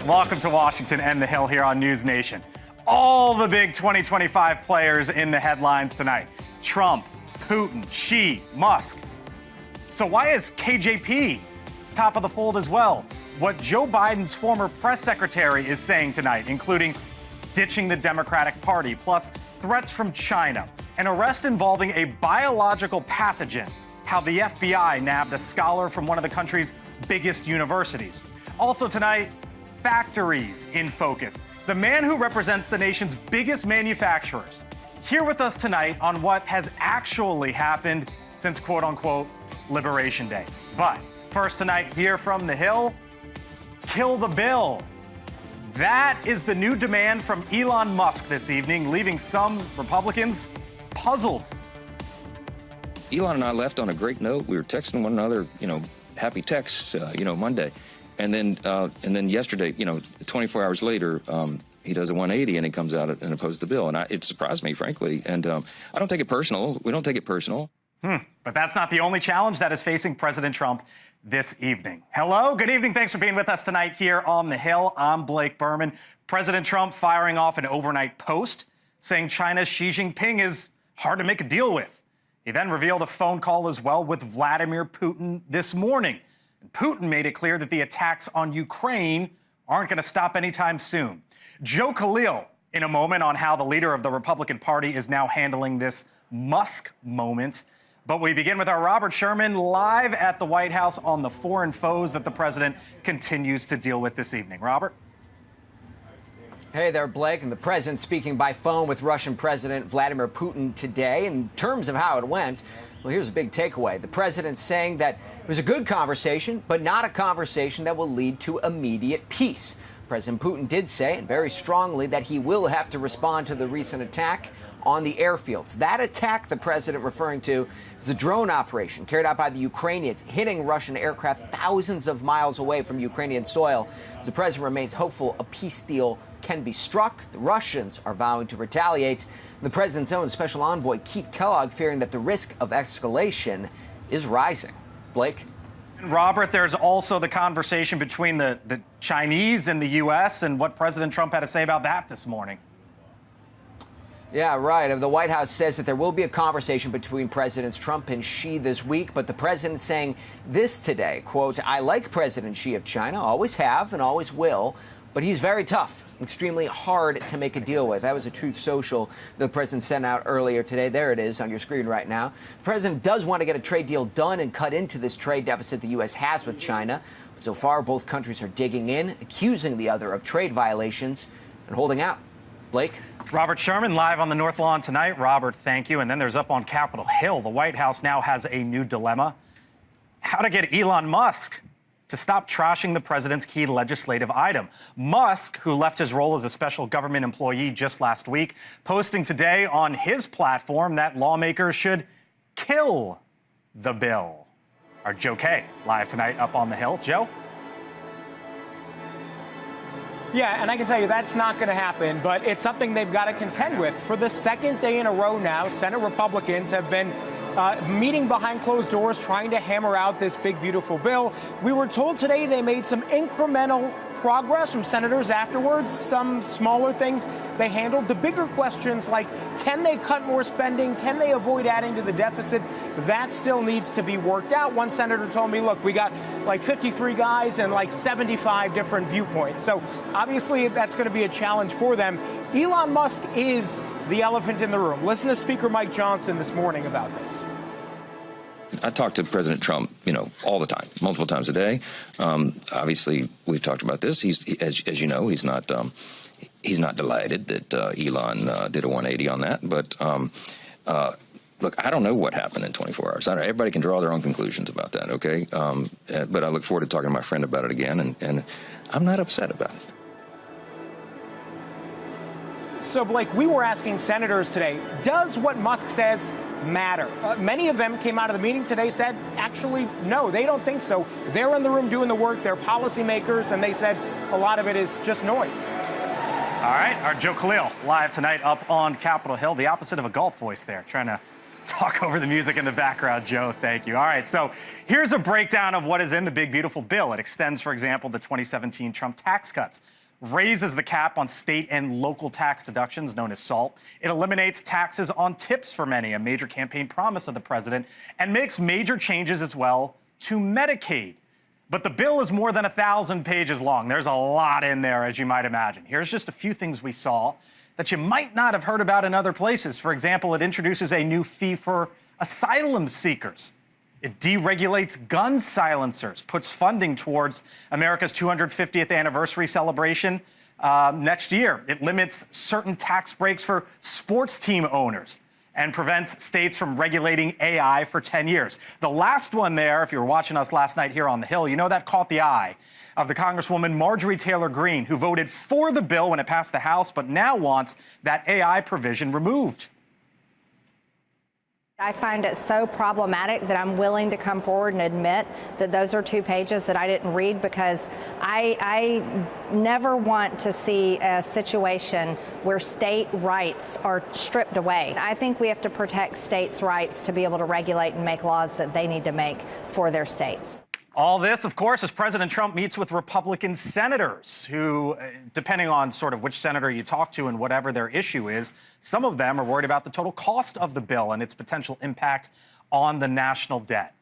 Welcome to Washington and the Hill here on NewsNation. All the big 2025 players in the headlines tonight. Trump, Putin, Xi, Musk. So why is KJP top of the fold as well? What Joe Biden's former press secretary is saying tonight, including ditching the Democratic Party, plus threats from China, an arrest involving a biological pathogen, how the FBI nabbed a scholar from one of the country's biggest universities. Also tonight, factories in focus. The man who represents the nation's biggest manufacturers, here with us tonight on what has actually happened since quote-unquote Liberation Day. But first tonight, here from the Hill, kill the bill. That is the new demand from Elon Musk this evening, leaving some Republicans puzzled. Elon and I left on a great note. We were texting one another, happy texts, Monday. And then yesterday, 24 hours later, he does a 180 and he comes out and opposes the bill. And it surprised me, frankly. And I don't take it personal. We don't take it personal. But that's not the only challenge that is facing President Trump this evening. Hello, good evening. Thanks for being with us tonight here on the Hill. I'm Blake Burman. President Trump firing off an overnight post saying China's Xi Jinping is hard to make a deal with. He then revealed a phone call as well with Vladimir Putin this morning. And Putin made it clear that the attacks on Ukraine aren't going to stop anytime soon. Joe Khalil in a moment on how the leader of the Republican Party is now handling this Musk moment. But we begin with our Robert Sherman live at the White House on the foreign foes that the president continues to deal with this evening. Robert? Hey there, Blake. And the president speaking by phone with Russian President Vladimir Putin today. In terms of how it went, well, here's a big takeaway. The president saying that it was a good conversation, but not a conversation that will lead to immediate peace. President Putin did say, and very strongly, that he will have to respond to the recent attack on the airfields. That attack the president referring to is the drone operation carried out by the Ukrainians, hitting Russian aircraft thousands of miles away from Ukrainian soil. As the president remains hopeful a peace deal can be struck, the Russians are vowing to retaliate. And the president's own special envoy, Keith Kellogg, fearing that the risk of escalation is rising. Blake? Robert, there's also the conversation between the Chinese and the U.S. and what President Trump had to say about that this morning. Yeah, right. The White House says that there will be a conversation between Presidents Trump and Xi this week, but the president saying this today, quote, "I like President Xi of China, always have and always will, but he's very tough, extremely hard to make a deal with." That was a Truth Social the president sent out earlier today. There it is on your screen right now. The president does want to get a trade deal done and cut into this trade deficit the U.S. has with China. But so far, both countries are digging in, accusing the other of trade violations and holding out. Blake? Robert Sherman live on the North Lawn tonight. Robert, thank you. And then there's up on Capitol Hill. The White House now has a new dilemma. How to get Elon Musk to stop trashing the president's key legislative item. Musk, who left his role as a special government employee just last week, posting today on his platform that lawmakers should kill the bill. Our Joe K live tonight up on the Hill. Joe? Yeah, and I can tell you that's not going to happen, but it's something they've got to contend with. For the second day in a row now, Senate Republicans have been meeting behind closed doors, trying to hammer out this big, beautiful bill. We were told today they made some incremental progress from senators afterwards, some smaller things they handled. The bigger questions like, can they cut more spending? Can they avoid adding to the deficit? That still needs to be worked out. One senator told me, look, we got like 53 guys and like 75 different viewpoints. So obviously that's going to be a challenge for them. Elon Musk is the elephant in the room. Listen to Speaker Mike Johnson this morning about this. I talk to President Trump, all the time, multiple times a day. Obviously, we've talked about this. As you know, he's not delighted that Elon did a 180 on that. But look, I don't know what happened in 24 hours. Everybody can draw their own conclusions about that, okay? But I look forward to talking to my friend about it again, and I'm not upset about it. So, Blake, we were asking senators today, does what Musk says matter? Many of them came out of the meeting today, said, actually, no, they don't think so. They're in the room doing the work. They're policymakers, and they said a lot of it is just noise. All right, our Joe Khalil live tonight up on Capitol Hill, the opposite of a golf voice there, trying to Talk over the music in the background, Joe. Thank you. All right, so here's a breakdown of what is in the big, beautiful bill. It extends, for example, the 2017 Trump tax cuts, raises the cap on state and local tax deductions, known as SALT. It eliminates taxes on tips for many, a major campaign promise of the president, and makes major changes as well to Medicaid. But the bill is more than 1,000 pages long. There's a lot in there, as you might imagine. Here's just a few things we saw that you might not have heard about in other places. For example, it introduces a new fee for asylum seekers. It deregulates gun silencers, puts funding towards America's 250th anniversary celebration next year. It limits certain tax breaks for sports team owners and prevents states from regulating AI for 10 years. The last one there, if you were watching us last night here on the Hill, you know that caught the eye of the Congresswoman Marjorie Taylor Greene, who voted for the bill when it passed the House, but now wants that AI provision removed. I find it so problematic that I'm willing to come forward and admit that those are 2 pages that I didn't read, because I never want to see a situation where state rights are stripped away. I think we have to protect states' rights to be able to regulate and make laws that they need to make for their states. All this, of course, as President Trump meets with Republican senators who, depending on sort of which senator you talk to and whatever their issue is, some of them are worried about the total cost of the bill and its potential impact on the national debt.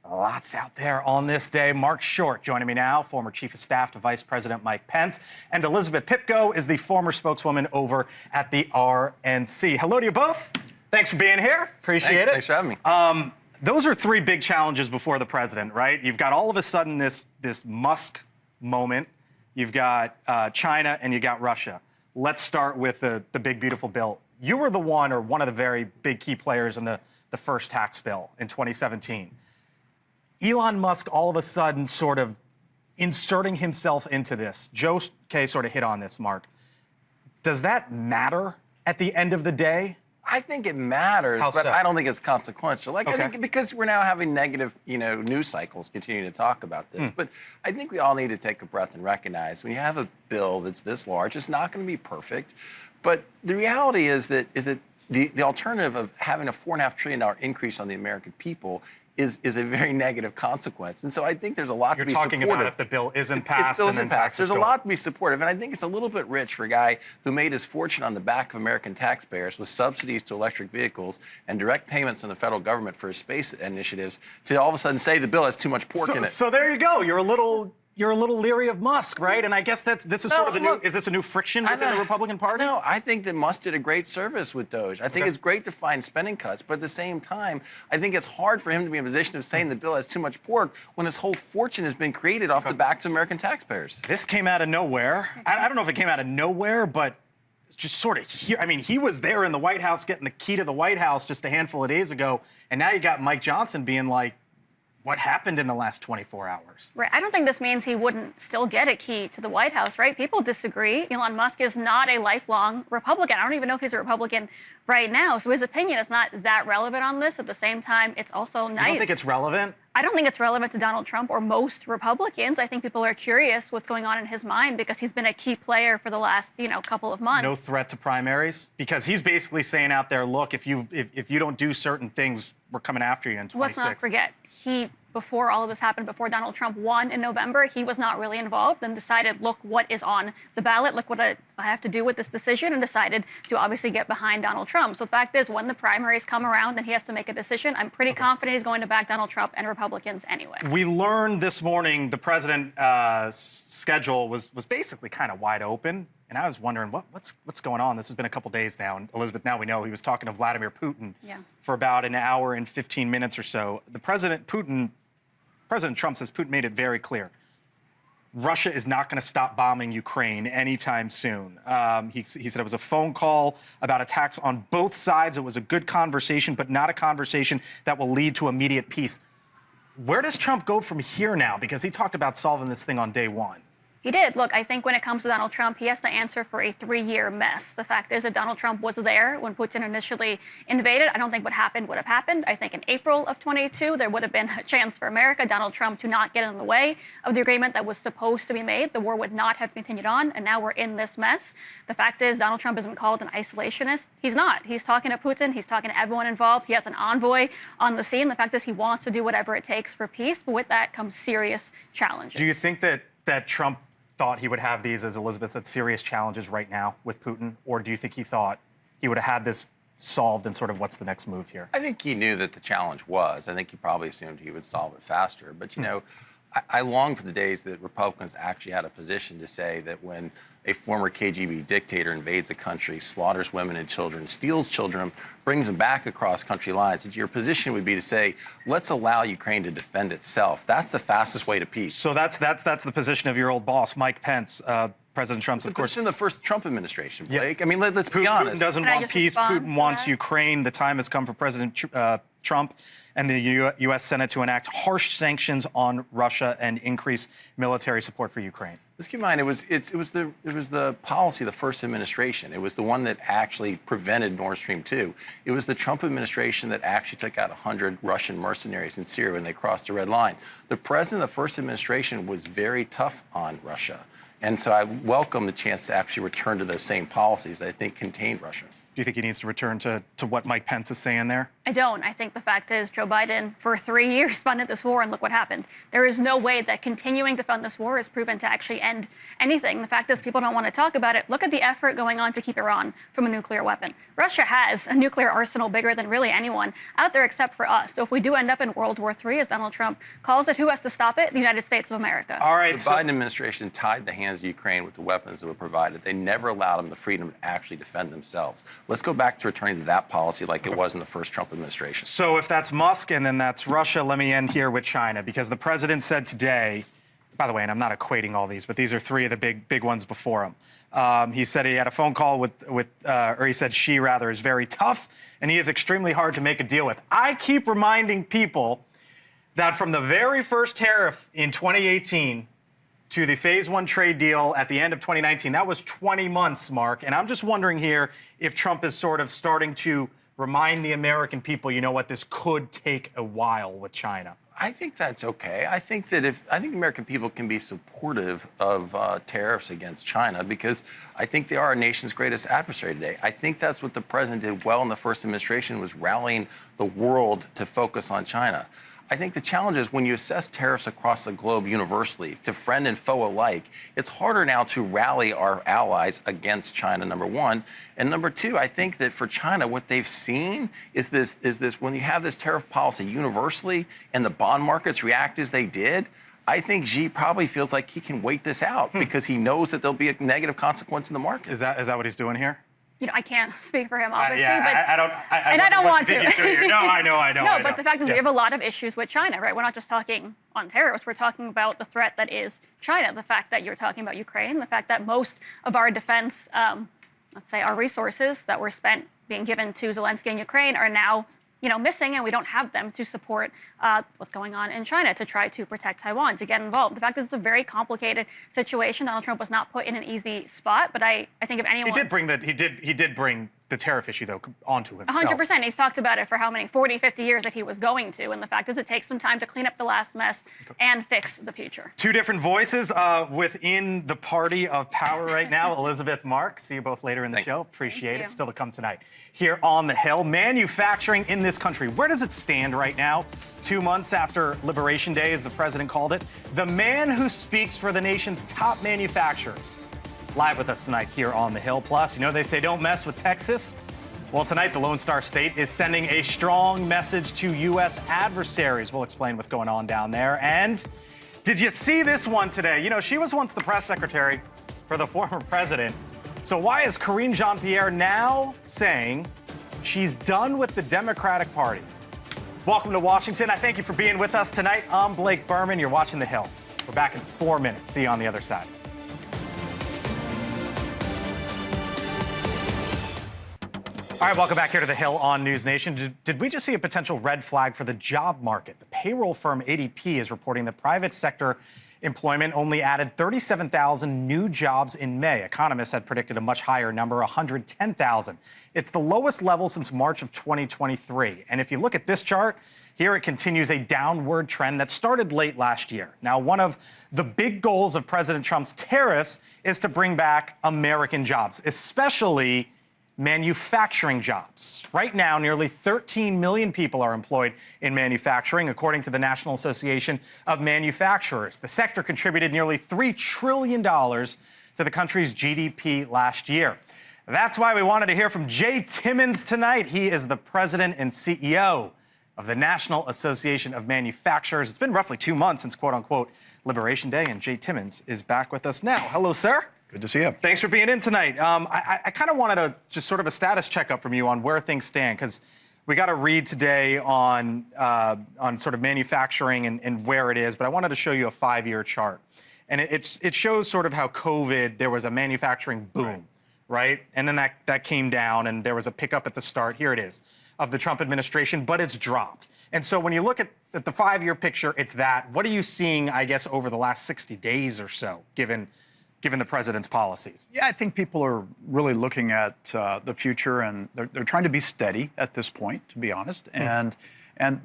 Lots out there on this day. Mark Short joining me now, former Chief of Staff to Vice President Mike Pence, and Elizabeth Pipko is the former spokeswoman over at the RNC. Hello to you both. Thanks for being here. Appreciate it. Thanks for having me. Those are 3 big challenges before the president, right? You've got all of a sudden this Musk moment. You've got China and you got Russia. Let's start with the big, beautiful bill. You were the one of the very big key players in the first tax bill in 2017. Elon Musk all of a sudden sort of inserting himself into this. Joe K sort of hit on this, Mark. Does that matter at the end of the day? I think it matters, but I don't think it's consequential. I think because we're now having negative, news cycles continuing to talk about this. But I think we all need to take a breath and recognize when you have a bill that's this large, it's not going to be perfect. But the reality is that the alternative of having a $4.5 trillion increase on the American people is a very negative consequence. And so I think there's a lot to be supportive. You're talking about if the bill isn't passed and then taxes There's a lot to be supportive. And I think it's a little bit rich for a guy who made his fortune on the back of American taxpayers with subsidies to electric vehicles and direct payments from the federal government for his space initiatives to all of a sudden say the bill has too much pork in it. So there you go. You're a little leery of Musk, right? And I guess this is sort of the new. Is this a new friction within the Republican Party? No, I think that Musk did a great service with Doge. I think it's great to find spending cuts, but at the same time, I think it's hard for him to be in a position of saying the bill has too much pork when his whole fortune has been created off the backs of American taxpayers. This came out of nowhere. I don't know if it came out of nowhere, but it's just sort of here. I mean, he was there in the White House getting the key to the White House just a handful of days ago, and now you got Mike Johnson being like, what happened in the last 24 hours? Right. I don't think this means he wouldn't still get a key to the White House, right? People disagree. Elon Musk is not a lifelong Republican. I don't even know if he's a Republican right now. So his opinion is not that relevant on this. At the same time, it's also nice. You don't think it's relevant? I don't think it's relevant to Donald Trump or most Republicans. I think people are curious what's going on in his mind because he's been a key player for the last, couple of months. No threat to primaries? Because he's basically saying out there, look, if you don't do certain things, we're coming after you in 2026. Let's not forget, before all of this happened, before Donald Trump won in November, he was not really involved and decided, look what is on the ballot, look what I have to do with this decision, and decided to obviously get behind Donald Trump. So the fact is, when the primaries come around and he has to make a decision, I'm pretty confident he's going to back Donald Trump and Republicans anyway. We learned this morning the president's schedule was basically kind of wide open. And I was wondering, what's going on? This has been a couple days now. And Elizabeth, now we know he was talking to Vladimir Putin for about an hour and 15 minutes or so. President Trump says Putin made it very clear. Russia is not going to stop bombing Ukraine anytime soon. He said it was a phone call about attacks on both sides. It was a good conversation, but not a conversation that will lead to immediate peace. Where does Trump go from here now? Because he talked about solving this thing on day one. He did. Look, I think when it comes to Donald Trump, he has to answer for a 3-year mess. The fact is that Donald Trump was there when Putin initially invaded. I don't think what happened would have happened. I think in April of 22, there would have been a chance for America, Donald Trump, to not get in the way of the agreement that was supposed to be made. The war would not have continued on, and now we're in this mess. The fact is Donald Trump isn't called an isolationist. He's not. He's talking to Putin. He's talking to everyone involved. He has an envoy on the scene. The fact is he wants to do whatever it takes for peace, but with that comes serious challenges. Do you think that Trump thought he would have these, as Elizabeth said, serious challenges right now with Putin? Or do you think he thought he would have had this solved and sort of what's the next move here? I think he knew that the challenge was. I think he probably assumed he would solve it faster. But, you know, I long for the days that Republicans actually had a position to say that when a former KGB dictator invades a country, slaughters women and children, steals children, brings them back across country lines, that your position would be to say, let's allow Ukraine to defend itself. That's the fastest way to peace. So that's the position of your old boss, Mike Pence, President Trump's, of course, in the first Trump administration, Blake. Yeah. I mean, let's be honest. Putin doesn't want peace. Putin wants Ukraine. The time has come for President Trump and the U.S. Senate to enact harsh sanctions on Russia and increase military support for Ukraine. Let's keep in mind, it was the policy of the first administration. It was the one that actually prevented Nord Stream 2. It was the Trump administration that actually took out 100 Russian mercenaries in Syria when they crossed the red line. The president of the first administration was very tough on Russia. And so I welcome the chance to actually return to those same policies that I think contained Russia. Do you think he needs to return to what Mike Pence is saying there? I don't. I think the fact is Joe Biden, for 3 years, funded this war, and look what happened. There is no way that continuing to fund this war is proven to actually end anything. The fact is people don't want to talk about it. Look at the effort going on to keep Iran from a nuclear weapon. Russia has a nuclear arsenal bigger than really anyone out there except for us. So if we do end up in World War III, as Donald Trump calls it, who has to stop it? The United States of America. All right. The Biden administration tied the hands of Ukraine with the weapons that were provided. They never allowed them the freedom to actually defend themselves. Let's go back to returning to that policy like it was in the first Trump administration. So if that's Musk and then that's Russia, let me end here with China, because the president said today, by the way, and I'm not equating all these, but these are three of the big ones before him. He said he had a phone call or he said Xi rather is very tough and he is extremely hard to make a deal with. I keep reminding people that from the very first tariff in 2018 to the phase 1 trade deal at the end of 2019, that was 20 months, Mark. And I'm just wondering here if Trump is sort of starting to remind the American people, you know what, this could take a while with China. I think that's okay. I think the American people can be supportive of tariffs against China because I think they are our nation's greatest adversary today. I think that's what the president did well in the first administration, was rallying the world to focus on China. I think the challenge is when you assess tariffs across the globe universally, to friend and foe alike, it's harder now to rally our allies against China, number one. And number two, I think that for China, what they've seen is this when you have this tariff policy universally and the bond markets react as they did, I think Xi probably feels like he can wait this out because he knows that there'll be a negative consequence in the market. Is that what he's doing here? You know, I can't speak for him, obviously, but I don't want to. No, I know. No, but the fact is we have a lot of issues with China, right? We're not just talking on tariffs. We're talking about the threat that is China, the fact that you're talking about Ukraine, the fact that most of our defense, let's say our resources that were spent being given to Zelensky in Ukraine are now missing, and we don't have them to support what's going on in China to try to protect Taiwan, to get involved. The fact is it's a very complicated situation. Donald Trump was not put in an easy spot, but I think if anyone... He did bring the tariff issue, though, onto himself. 100%. He's talked about it for how many, 40, 50 years that he was going to, and the fact is it takes some time to clean up the last mess and fix the future. Two different voices within the party of power right now. Elizabeth, Mark, see you both later in the show. Appreciate it. Still to come tonight. Here on the Hill, manufacturing in this country, where does it stand right now? 2 months after Liberation Day, as the president called it. The man who speaks for the nation's top manufacturers. Live with us tonight here on the Hill. Plus, they say don't mess with Texas. Well, tonight, the Lone Star State is sending a strong message to U.S. adversaries. We'll explain what's going on down there. And did you see this one today? She was once the press secretary for the former president. So why is Karine Jean-Pierre now saying she's done with the Democratic Party? Welcome to Washington. I thank you for being with us tonight. I'm Blake Burman. You're watching The Hill. We're back in 4 minutes. See you on the other side. All right, welcome back here to the Hill on NewsNation. Did we just see a potential red flag for the job market? The payroll firm ADP is reporting the private sector employment only added 37,000 new jobs in May. Economists had predicted a much higher number, 110,000. It's the lowest level since March of 2023. And if you look at this chart, here it continues a downward trend that started late last year. Now, one of the big goals of President Trump's tariffs is to bring back American jobs, especially manufacturing jobs. Right now, nearly 13 million people are employed in manufacturing, according to the National Association of Manufacturers. The sector contributed nearly $3 trillion to the country's GDP last year. That's why we wanted to hear from Jay Timmons tonight. He is the president and CEO of the National Association of Manufacturers. It's been roughly 2 months since quote-unquote Liberation Day, and Jay Timmons is back with us now. Hello, sir. Good to see you. Thanks for being in tonight. I kind of wanted to just sort of a status checkup from you on where things stand, because we got to read today on sort of manufacturing and where it is, but I wanted to show you a 5-year chart. And it shows sort of how COVID, there was a manufacturing boom, right? And then that came down, and there was a pickup at the start. Here it is, of the Trump administration, but it's dropped. And so when you look at the 5-year picture, it's that. What are you seeing, I guess, over the last 60 days or so, given the president's policies? Yeah, I think people are really looking at the future, and they're trying to be steady at this point, to be honest.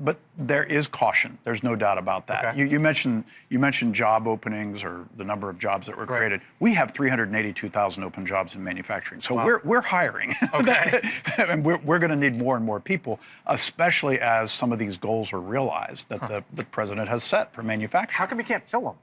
But there is caution. There's no doubt about that. Okay. You mentioned job openings, or the number of jobs that were created. We have 382,000 open jobs in manufacturing, so we're hiring. Okay. And we're going to need more and more people, especially as some of these goals are realized that the president has set for manufacturing. How come you can't fill them?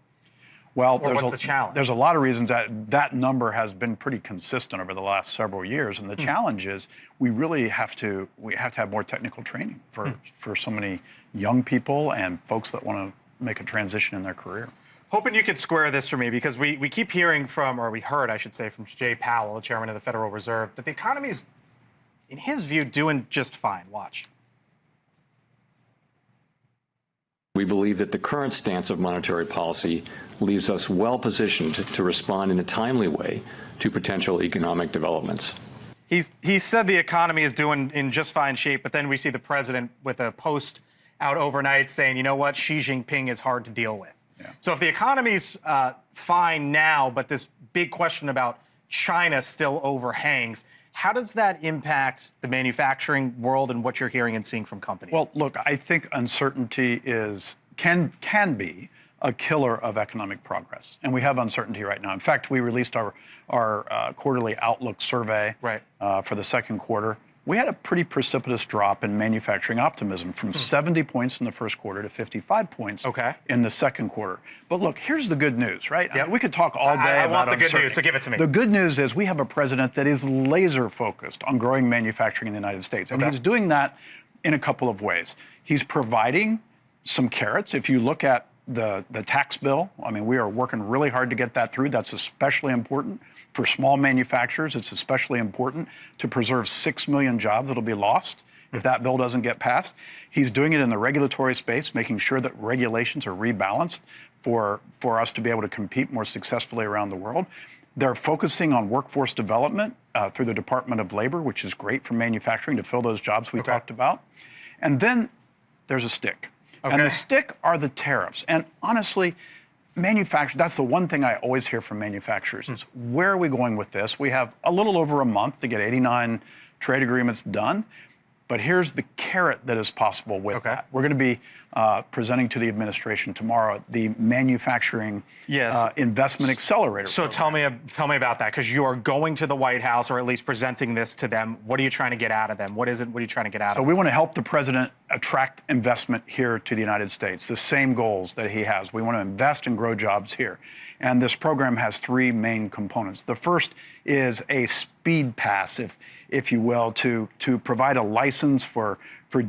Well, what's the challenge? There's a lot of reasons that number has been pretty consistent over the last several years, and the challenge is we have to have more technical training for so many young people and folks that want to make a transition in their career. Hoping you could square this for me, because we keep hearing from, or we heard, I should say, from Jay Powell, the chairman of the Federal Reserve, that the economy is, in his view, doing just fine. Watch. We believe that the current stance of monetary policy leaves us well positioned to respond in a timely way to potential economic developments. He said the economy is doing in just fine shape, but then we see the president with a post out overnight saying, you know what, Xi Jinping is hard to deal with. Yeah. So if the economy's fine now, but this big question about China still overhangs, how does that impact the manufacturing world and what you're hearing and seeing from companies? Well, look, I think uncertainty can be a killer of economic progress, and we have uncertainty right now. In fact, we released our quarterly outlook survey for the second quarter. We had a pretty precipitous drop in manufacturing optimism from 70 points in the first quarter to 55 points in the second quarter. But look, here's the good news, right? Yep. We could talk all day about I want the good news, so give it to me. The good news is we have a president that is laser focused on growing manufacturing in the United States. And he's doing that in a couple of ways. He's providing some carrots. If you look at the tax bill, I mean, we are working really hard to get that through. That's especially important for small manufacturers. It's especially important to preserve 6 million jobs that'll be lost if that bill doesn't get passed. He's doing it in the regulatory space, making sure that regulations are rebalanced for us to be able to compete more successfully around the world. They're focusing on workforce development through the Department of Labor, which is great for manufacturing to fill those jobs we talked about. And then there's a stick. And the stick are the tariffs. And honestly, manufacturers, that's the one thing I always hear from manufacturers is, where are we going with this? We have a little over a month to get 89 trade agreements done. But here's the carrot that is possible with that. We're going to be presenting to the administration tomorrow the manufacturing investment accelerator. So tell me about that, because you are going to the White House, or at least presenting this to them. What are you trying to get out of them? What is it? What are you trying to get out of them? So we want to help the president attract investment here to the United States, the same goals that he has. We want to invest and grow jobs here. And this program has 3 main components. The first is a speed pass, if you will, to provide a license for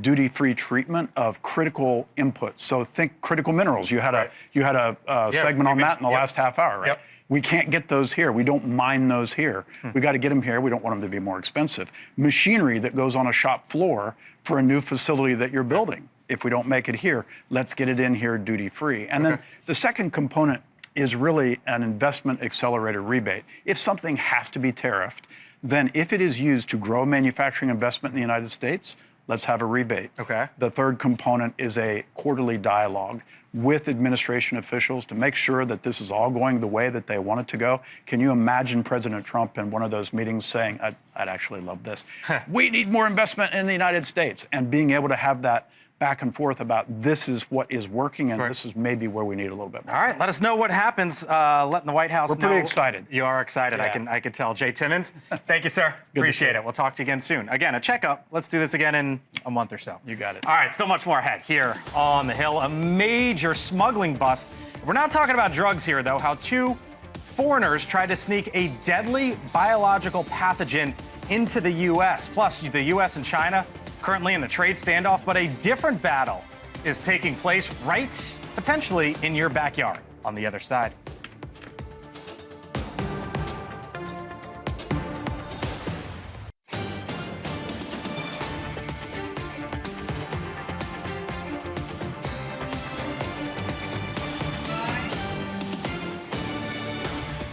duty-free treatment of critical inputs. So think critical minerals. You had a segment on that in the last half hour, right? We can't get those here. We don't mine those here. We got to get them here. We don't want them to be more expensive. Machinery that goes on a shop floor for a new facility that you're building. If we don't make it here, let's get it in here duty-free. And then the second component is really an investment accelerator rebate. If something has to be tariffed, then if it is used to grow manufacturing investment in the United States, let's have a rebate. The third component is a quarterly dialogue with administration officials to make sure that this is all going the way that they want it to go. Can you imagine President Trump in one of those meetings saying, I'd actually love this. We need more investment in the United States, and being able to have that back and forth about this is what is working and this is maybe where we need a little bit more. All right, let us know what happens. Letting the White House know. We're pretty excited. You are excited. Yeah. I can tell. Jay Timmons, thank you, sir. Appreciate it. We'll talk to you again soon. Again, a checkup. Let's do this again in a month or so. You got it. All right, still much more ahead here on the Hill. A major smuggling bust. We're not talking about drugs here, though. How two foreigners tried to sneak a deadly biological pathogen into the U.S. Plus, the U.S. and China currently in the trade standoff, but a different battle is taking place right, potentially, in your backyard on the other side.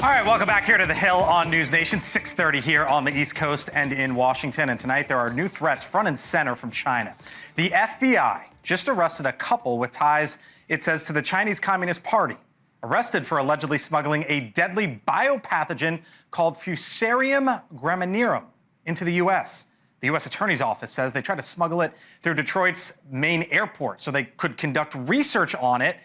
All right, welcome back here to the Hill on NewsNation, 6:30 here on the East Coast and in Washington. And tonight there are new threats front and center from China. The FBI just arrested a couple with ties, it says, to the Chinese Communist Party, arrested for allegedly smuggling a deadly biopathogen called Fusarium graminearum into the U.S. The U.S. Attorney's Office says they tried to smuggle it through Detroit's main airport so they could conduct research on it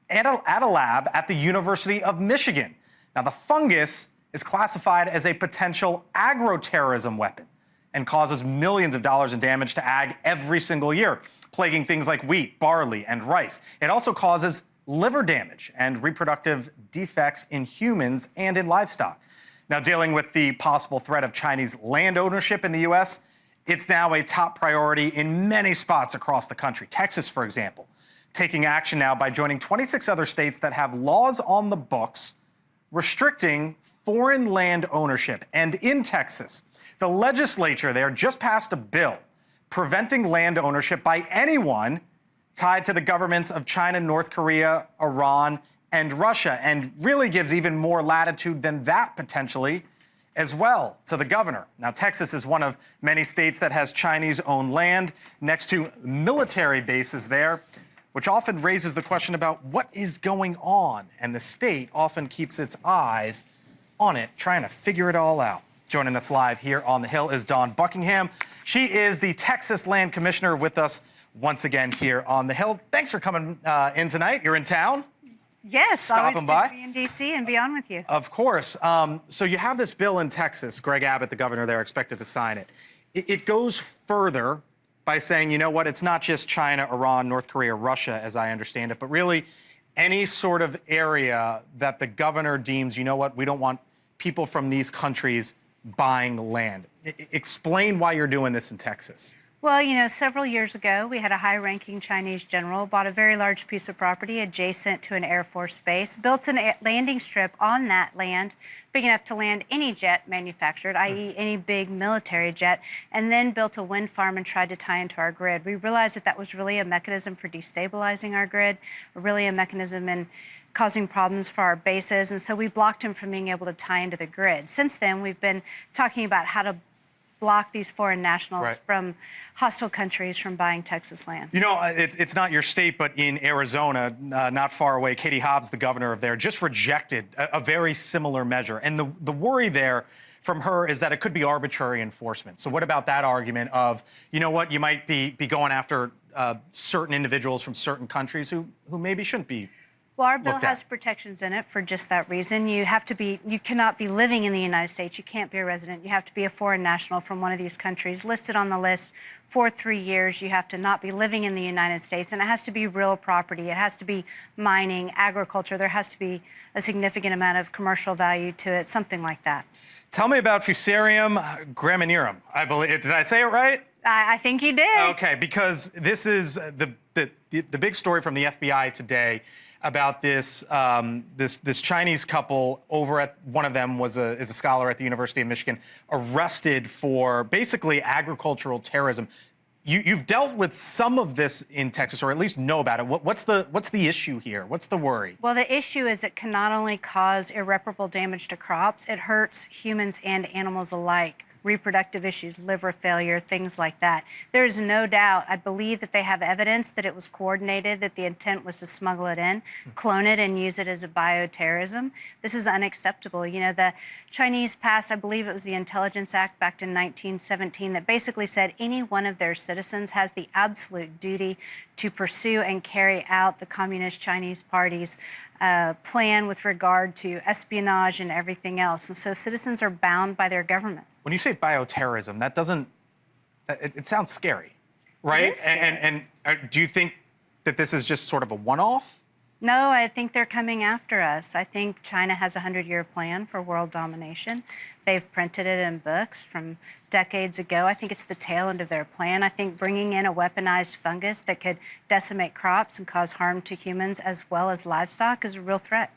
at a lab at the University of Michigan. Now, the fungus is classified as a potential agroterrorism weapon and causes millions of dollars in damage to ag every single year, plaguing things like wheat, barley, and rice. It also causes liver damage and reproductive defects in humans and in livestock. Now, dealing with the possible threat of Chinese land ownership in the U.S., it's now a top priority in many spots across the country. Texas, for example, taking action now by joining 26 other states that have laws on the books restricting foreign land ownership. And in Texas, the legislature there just passed a bill preventing land ownership by anyone tied to the governments of China, North Korea, Iran, and Russia, and really gives even more latitude than that potentially as well to the governor. Now, Texas is one of many states that has Chinese-owned land next to military bases there, which often raises the question about what is going on, and the state often keeps its eyes on it, trying to figure it all out. Joining us live here on the Hill is Dawn Buckingham. She is the Texas Land Commissioner, with us once again here on the Hill. Thanks for coming in tonight. You're in town? Yes, stopping by. Be in D.C. and be on with you. Of course. So you have this bill in Texas. Greg Abbott, the governor there, expected to sign it. It goes further by saying, you know what, it's not just China, Iran, North Korea, Russia, as I understand it, but really any sort of area that the governor deems, you know what, we don't want people from these countries buying land. Explain why you're doing this in Texas. Well, you know, several years ago, we had a high-ranking Chinese general bought a very large piece of property adjacent to an Air Force base, built a landing strip on that land big enough to land any jet manufactured, i.e. any big military jet, and then built a wind farm and tried to tie into our grid. We realized that that was really a mechanism for destabilizing our grid, really a mechanism in causing problems for our bases, and so we blocked him from being able to tie into the grid. Since then, we've been talking about how to block these foreign nationals from hostile countries from buying Texas land. You know, it's not your state, but in Arizona, not far away, Katie Hobbs, the governor of there, just rejected a very similar measure. And the worry there from her is that it could be arbitrary enforcement. So what about that argument of, you know what, you might be going after certain individuals from certain countries who maybe shouldn't be? Well, our bill has protections in it for just that reason. You cannot be living in the United States. You can't be a resident. You have to be a foreign national from one of these countries listed on the list for 3 years. You have to not be living in the United States, and it has to be real property. It has to be mining, agriculture. There has to be a significant amount of commercial value to it, something like that. Tell me about Fusarium graminearum. I believe, did I say it right? I think you did. Okay, because this is the big story from the FBI today about this this Chinese couple over at, one of them is a scholar at the University of Michigan, arrested for basically agricultural terrorism. You've dealt with some of this in Texas, or at least know about it. What's the issue here? What's the worry? Well, the issue is it can not only cause irreparable damage to crops, it hurts humans and animals alike. reproductive issues, liver failure, things like that. There is no doubt, I believe that they have evidence that it was coordinated, that the intent was to smuggle it in, clone it, and use it as a bioterrorism. This is unacceptable. You know, the Chinese passed, I believe it was the Intelligence Act back in 1917, that basically said any one of their citizens has the absolute duty to pursue and carry out the Communist Chinese Party's plan with regard to espionage and everything else. And so citizens are bound by their government. When you say bioterrorism, that doesn't, it sounds scary, right? It is scary. And do you think that this is just sort of a one-off? No, I think they're coming after us. I think China has a 100-year plan for world domination. They've printed it in books from decades ago. I think it's the tail end of their plan. I think bringing in a weaponized fungus that could decimate crops and cause harm to humans as well as livestock is a real threat.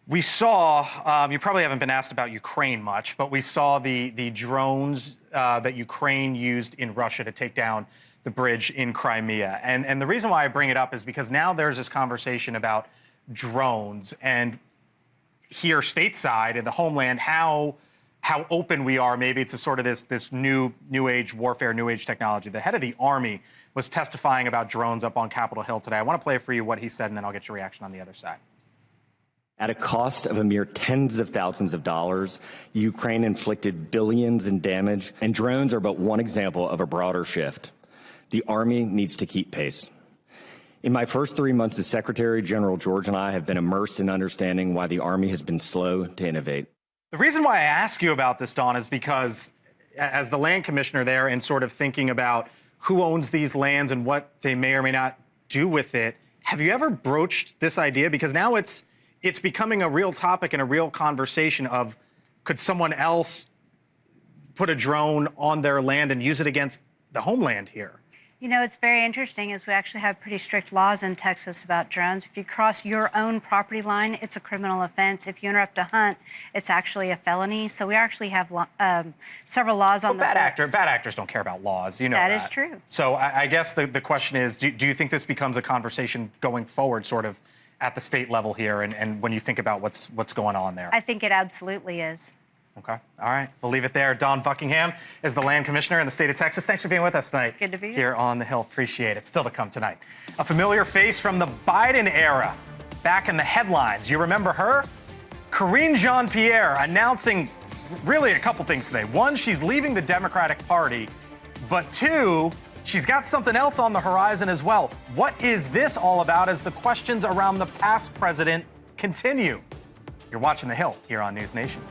We saw, you probably haven't been asked about Ukraine much, but we saw the drones that Ukraine used in Russia to take down the bridge in Crimea. And the reason why I bring it up is because now there's this conversation about drones and here stateside in the homeland, how open we are maybe to sort of this new age warfare, new age technology. The head of the Army was testifying about drones up on Capitol Hill today. I want to play for you what he said, and then I'll get your reaction on the other side. At a cost of a mere tens of thousands of dollars, Ukraine inflicted billions in damage, and drones are but one example of a broader shift. The Army needs to keep pace. In my first 3 months as Secretary, General George and I have been immersed in understanding why the Army has been slow to innovate. The reason why I ask you about this, Dawn, is because as the land commissioner there and sort of thinking about who owns these lands and what they may or may not do with it, have you ever broached this idea? Because now it's becoming a real topic and a real conversation of, could someone else put a drone on their land and use it against the homeland here? You know, it's very interesting as we actually have pretty strict laws in Texas about drones. If you cross your own property line, it's a criminal offense. If you interrupt a hunt, it's actually a felony. So we actually have several laws on the books. Bad actors don't care about laws, you know that. That is true. So I guess the question is, do you think this becomes a conversation going forward sort of at the state level here and when you think about what's going on there? I think it absolutely is. Okay. All right. We'll leave it there. Dawn Buckingham is the land commissioner in the state of Texas. Thanks for being with us tonight. Good to be here on the Hill. Appreciate it. Still to come tonight. A familiar face from the Biden era back in the headlines. You remember her? Karine Jean-Pierre announcing really a couple things today. One, she's leaving the Democratic Party. But two, she's got something else on the horizon as well. What is this all about as the questions around the past president continue? You're watching The Hill here on NewsNation.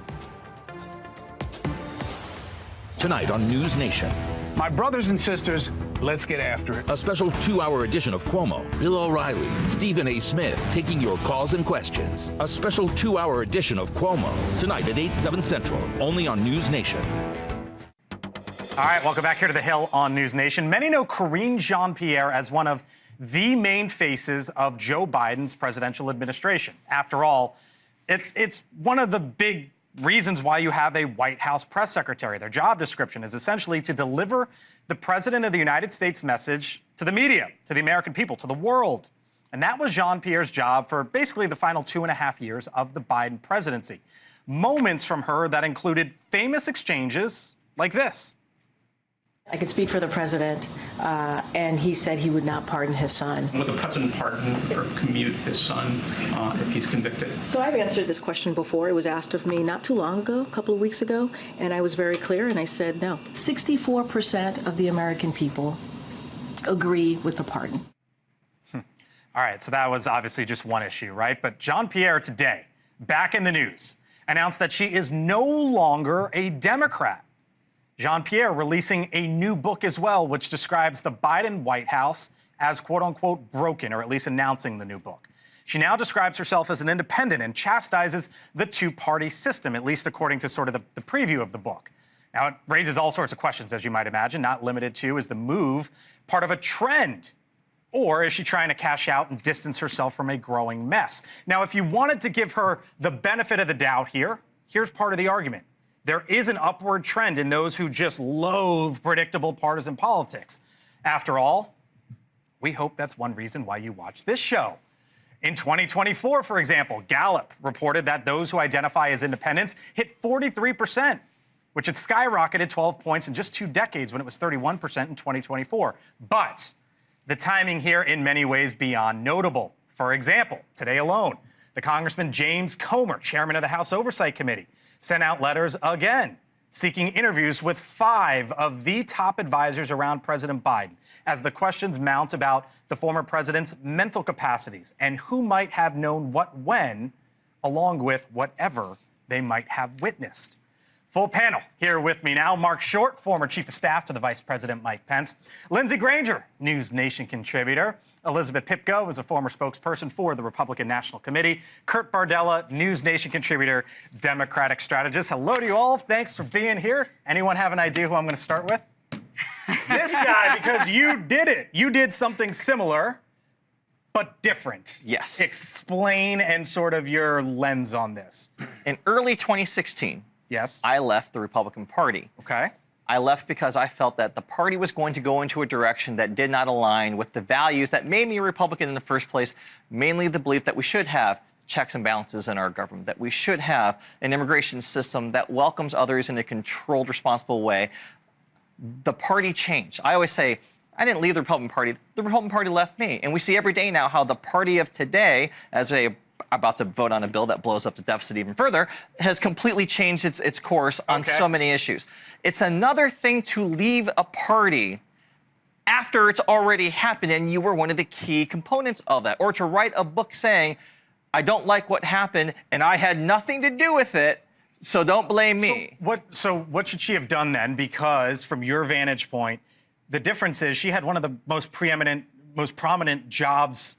Tonight on NewsNation. My brothers and sisters, let's get after it. A special 2-hour edition of Cuomo, Bill O'Reilly, Stephen A. Smith taking your calls and questions. A special 2-hour edition of Cuomo tonight at 8, 7 Central, only on NewsNation. All right, welcome back here to The Hill on NewsNation. Many know Karine Jean-Pierre as one of the main faces of Joe Biden's presidential administration. After all, it's one of the big reasons why you have a White House press secretary. Their job description is essentially to deliver the president of the United States message to the media, to the American people, to the world. And that was Jean-Pierre's job for basically the final 2.5 years of the Biden presidency. Moments from her that included famous exchanges like this. I could speak for the president, and he said he would not pardon his son. Would the president pardon or commute his son if he's convicted? So I've answered this question before. It was asked of me not too long ago, a couple of weeks ago, and I was very clear, and I said no. 64% of the American people agree with the pardon. All right, so that was obviously just one issue, right? But Jean-Pierre today, back in the news, announced that she is no longer a Democrat. Jean-Pierre releasing a new book as well, which describes the Biden White House as quote-unquote broken, or at least announcing the new book. She now describes herself as an independent and chastises the two-party system, at least according to sort of the preview of the book. Now, it raises all sorts of questions, as you might imagine, not limited to, is the move part of a trend? Or is she trying to cash out and distance herself from a growing mess? Now, if you wanted to give her the benefit of the doubt here, here's part of the argument. There is an upward trend in those who just loathe predictable partisan politics. After all, we hope that's one reason why you watch this show. In 2024, for example, Gallup reported that those who identify as independents hit 43%. which had skyrocketed 12 points in just 2 decades when it was 31% in 2024. But the timing here in many ways beyond notable. For example, today alone, the Congressman James Comer, chairman of the House Oversight Committee, sent out letters again seeking interviews with 5 of the top advisors around President Biden as the questions mount about the former president's mental capacities and who might have known what when, along with whatever they might have witnessed. Full panel here with me now. Mark Short, former chief of staff to the Vice President Mike Pence. Lindsey Granger, NewsNation contributor. Elizabeth Pipko was a former spokesperson for the Republican National Committee. Kurt Bardella, NewsNation contributor, Democratic strategist. Hello to you all. Thanks for being here. Anyone have an idea who I'm going to start with? This guy, because you did it. You did something similar, but different. Yes. Explain and sort of your lens on this. In early 2016, yes, I left the Republican Party. Okay. I left because I felt that the party was going to go into a direction that did not align with the values that made me a Republican in the first place, mainly the belief that we should have checks and balances in our government, that we should have an immigration system that welcomes others in a controlled, responsible way. The party changed. I always say, I didn't leave the Republican Party. The Republican Party left me. And we see every day now how the party of today, as they about to vote on a bill that blows up the deficit even further, has completely changed its course on so many issues. It's another thing to leave a party after it's already happened and you were one of the key components of that, or to write a book saying, I don't like what happened and I had nothing to do with it, so don't blame me. So what should she have done then? Because from your vantage point, the difference is she had one of the most preeminent, most prominent jobs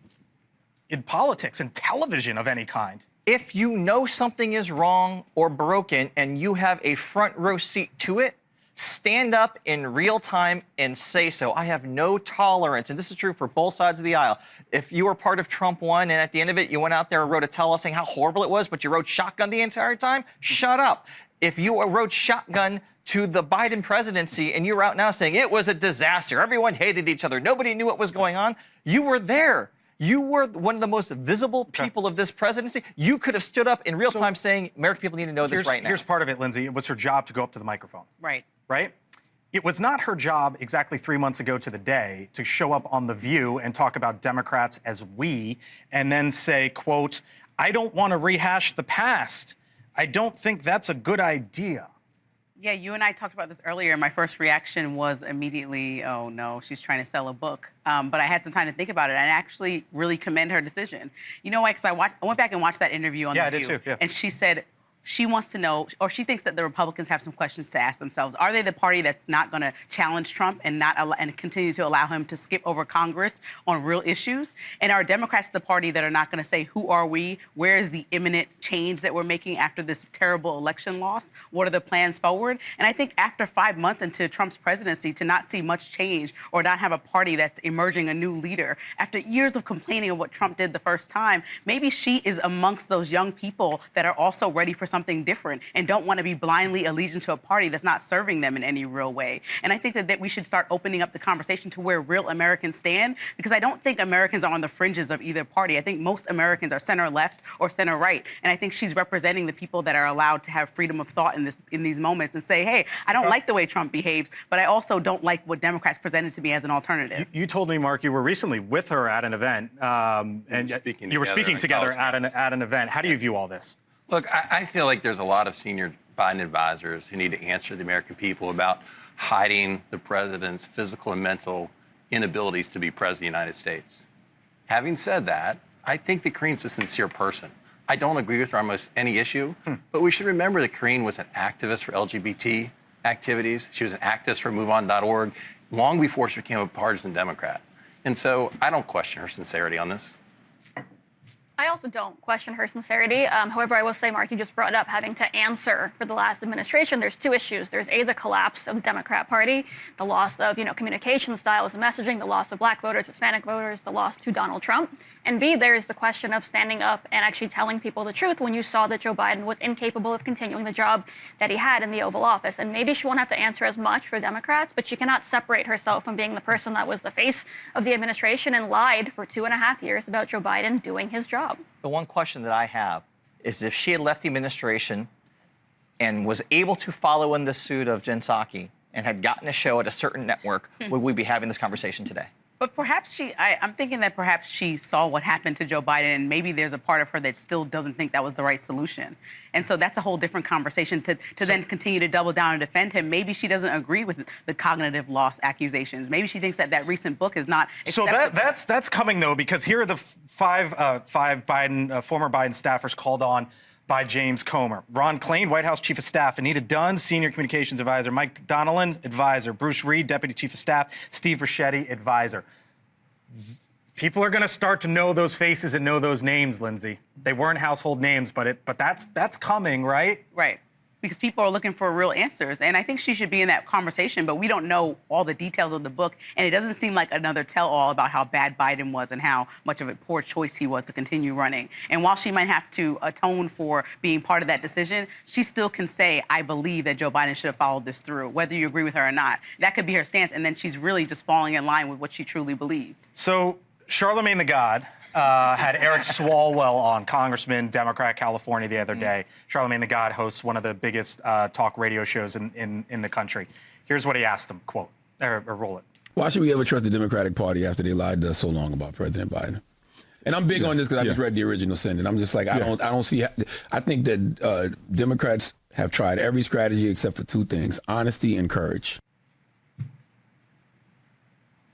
in politics and television of any kind. If you know something is wrong or broken and you have a front row seat to it, stand up in real time and say so. I have no tolerance, and this is true for both sides of the aisle. If you were part of Trump 1 and at the end of it you went out there and wrote a tell-all saying how horrible it was, but you wrote shotgun the entire time, shut up. If you wrote shotgun to the Biden presidency and you're out now saying it was a disaster, everyone hated each other, nobody knew what was going on, you were there. You were one of the most visible people of this presidency. You could have stood up in real time saying, American people need to know this right now. Here's part of it, Lindsey. It was her job to go up to the microphone. Right. Right? It was not her job exactly 3 months ago to the day to show up on The View and talk about Democrats as we, and then say, quote, I don't want to rehash the past. I don't think that's a good idea. Yeah, you and I talked about this earlier. My first reaction was immediately, oh, no, she's trying to sell a book. But I had some time to think about it. And I actually really commend her decision. You know why? Because I went back and watched that interview on The View. I did too, yeah. And she said she wants to know, or she thinks that the Republicans have some questions to ask themselves. Are they the party that's not going to challenge Trump and and continue to allow him to skip over Congress on real issues? And are Democrats the party that are not going to say, who are we? Where is the imminent change that we're making after this terrible election loss? What are the plans forward? And I think after 5 months into Trump's presidency, to not see much change or not have a party that's emerging a new leader, after years of complaining of what Trump did the first time, maybe she is amongst those young people that are also ready for something different and don't want to be blindly allegiant to a party that's not serving them in any real way. And I think that we should start opening up the conversation to where real Americans stand, because I don't think Americans are on the fringes of either party. I think most Americans are center left or center right. And I think she's representing the people that are allowed to have freedom of thought in these moments and say, hey, I don't like the way Trump behaves, but I also don't like what Democrats presented to me as an alternative. You told me, Mark, you were recently with her at an event, and you were speaking together at an event. How do you view all this? Look, I feel like there's a lot of senior Biden advisors who need to answer the American people about hiding the president's physical and mental inabilities to be president of the United States. Having said that, I think that Karine's a sincere person. I don't agree with her on almost any issue, but we should remember that Karine was an activist for LGBT activities. She was an activist for MoveOn.org long before she became a partisan Democrat. And so I don't question her sincerity on this. I also don't question her sincerity. However, I will say, Mark, you just brought up having to answer for the last administration. There's 2 issues. There's A, the collapse of the Democrat Party, the loss of, communication styles and messaging, the loss of Black voters, Hispanic voters, the loss to Donald Trump. And B, there's the question of standing up and actually telling people the truth when you saw that Joe Biden was incapable of continuing the job that he had in the Oval Office. And maybe she won't have to answer as much for Democrats, but she cannot separate herself from being the person that was the face of the administration and lied for 2.5 years about Joe Biden doing his job. The one question that I have is if she had left the administration and was able to follow in the suit of Jen Psaki and had gotten a show at a certain network, would we be having this conversation today? But perhaps I'm thinking that perhaps she saw what happened to Joe Biden, and maybe there's a part of her that still doesn't think that was the right solution. And so that's a whole different conversation to then continue to double down and defend him. Maybe she doesn't agree with the cognitive loss accusations. Maybe she thinks that recent book is not acceptable. So that's coming, though, because here are the five Biden former Biden staffers called on by James Comer. Ron Klain, White House Chief of Staff. Anita Dunn, Senior Communications Advisor. Mike Donnellan, Advisor. Bruce Reed, Deputy Chief of Staff. Steve Ricchetti, Advisor. People are going to start to know those faces and know those names, Lindsay. They weren't household names, but that's coming, right? Right. Because people are looking for real answers. And I think she should be in that conversation, but we don't know all the details of the book. And it doesn't seem like another tell-all about how bad Biden was and how much of a poor choice he was to continue running. And while she might have to atone for being part of that decision, she still can say, I believe that Joe Biden should have followed this through, whether you agree with her or not. That could be her stance. And then she's really just falling in line with what she truly believed. So Charlemagne the God had Eric Swalwell on, Congressman, Democrat, California, the other day. Charlemagne the God hosts one of the biggest talk radio shows in the country. Here's what he asked him, quote, or roll it. Why should we ever trust the Democratic Party after they lied to us so long about President Biden? And I'm big on this because I just read the original Senate. I'm just like, I don't see. I think that Democrats have tried every strategy except for two things: honesty and courage.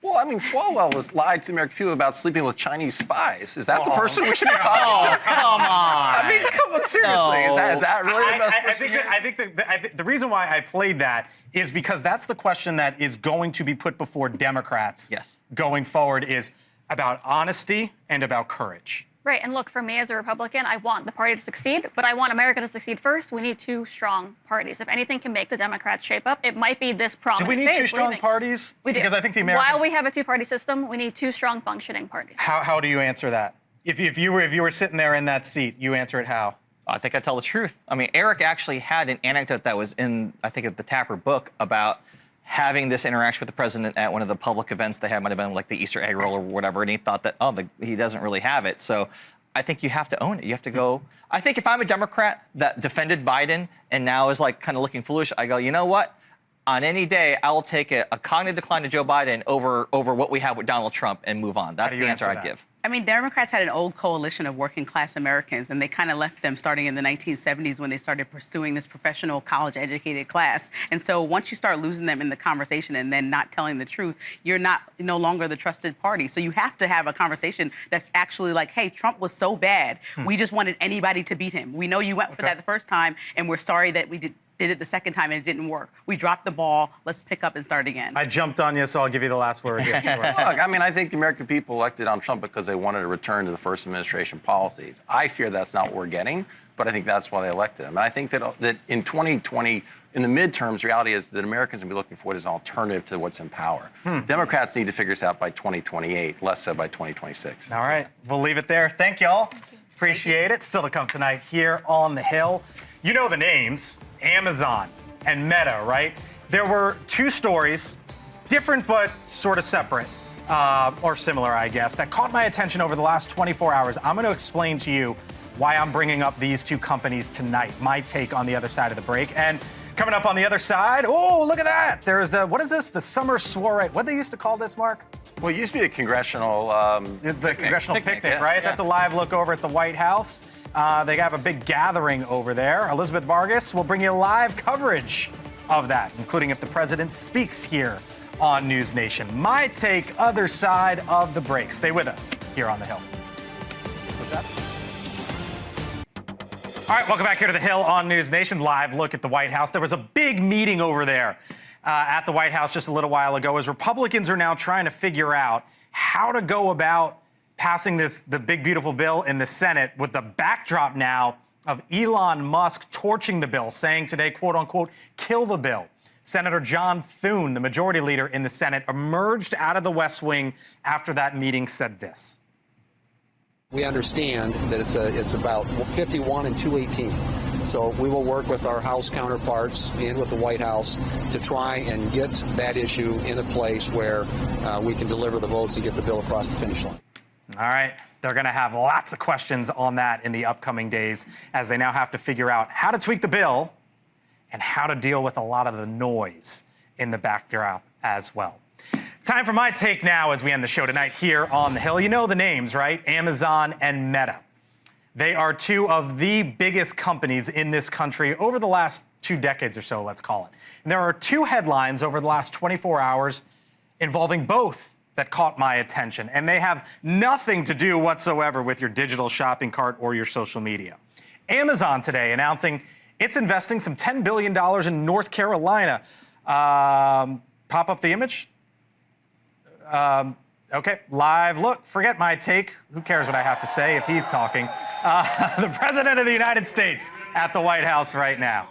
Well, I mean, Swalwell was lied to the American people about sleeping with Chinese spies. Is that the person we should be talking to? Come on. I mean, come on, seriously. No. Is that really the best person? I think the reason why I played that is because that's the question that is going to be put before Democrats going forward, is about honesty and about courage. Right, and look, for me as a Republican, I want the party to succeed, but I want America to succeed first. We need two strong parties. If anything can make the Democrats shape up, it might be this prominent phase. Do we need two strong parties? We do. Because I think the American... While we have a two-party system, we need two strong functioning parties. How do you answer that? If you were sitting there in that seat, you answer it how? I think I tell the truth. I mean, Eric actually had an anecdote that was in, I think, the Tapper book about having this interaction with the president at one of the public events they had, might have been like the Easter egg roll or whatever, and he thought that, he doesn't really have it. So I think you have to own it. You have to go. I think if I'm a Democrat that defended Biden and now is like kind of looking foolish, I go, you know what? On any day, I will take a cognitive decline to Joe Biden over what we have with Donald Trump and move on. That's the answer I'd give. I mean, Democrats had an old coalition of working class Americans, and they kind of left them starting in the 1970s when they started pursuing this professional college-educated class. And so once you start losing them in the conversation and then not telling the truth, you're no longer the trusted party. So you have to have a conversation that's actually like, hey, Trump was so bad. We just wanted anybody to beat him. We know you went for that the first time, and we're sorry that we did it the second time and it didn't work. We dropped the ball. Let's pick up and start again. I jumped on you, so I'll give you the last word here. Look, I mean, I think the American people elected Donald Trump because they wanted to return to the first administration policies. I fear that's not what we're getting, but I think that's why they elected him. And I think that in 2020, in the midterms, reality is that Americans will be looking for what is an alternative to what's in power. Democrats need to figure this out by 2028, less so by 2026. All right, we'll leave it there. Thank y'all. Appreciate it. Still to come tonight here on The Hill. You know the names, Amazon and Meta, right? There were two stories, different but sort of separate, or similar, I guess, that caught my attention over the last 24 hours. I'm going to explain to you why I'm bringing up these two companies tonight, my take on the other side of the break. And coming up on the other side, oh, look at that. There's what is this? The summer soiree. What they used to call this, Mark? Well, it used to be the congressional congressional picnic, right? Yeah. That's a live look over at the White House. They have a big gathering over there. Elizabeth Vargas will bring you live coverage of that, including if the president speaks here on NewsNation. My take, other side of the break. Stay with us here on The Hill. What's that? All right, welcome back here to The Hill on NewsNation. Live look at the White House. There was a big meeting over there at the White House just a little while ago as Republicans are now trying to figure out how to go about passing the big, beautiful bill in the Senate with the backdrop now of Elon Musk torching the bill, saying today, quote unquote, kill the bill. Senator John Thune, the majority leader in the Senate, emerged out of the West Wing after that meeting, said this. We understand that it's about 51 and 218. So we will work with our House counterparts and with the White House to try and get that issue in a place where we can deliver the votes and get the bill across the finish line. All right. They're going to have lots of questions on that in the upcoming days as they now have to figure out how to tweak the bill and how to deal with a lot of the noise in the backdrop as well. Time for my take now as we end the show tonight here on the Hill. You know the names, right? Amazon and Meta. They are two of the biggest companies in this country over the last 2 decades or so, let's call it. And there are 2 headlines over the last 24 hours involving both that caught my attention, and they have nothing to do whatsoever with your digital shopping cart or your social media. Amazon today announcing it's investing some $10 billion in North Carolina. Pop up the image. Okay, live look. Forget my take. Who cares what I have to say if he's talking? The President of the United States at the White House right now.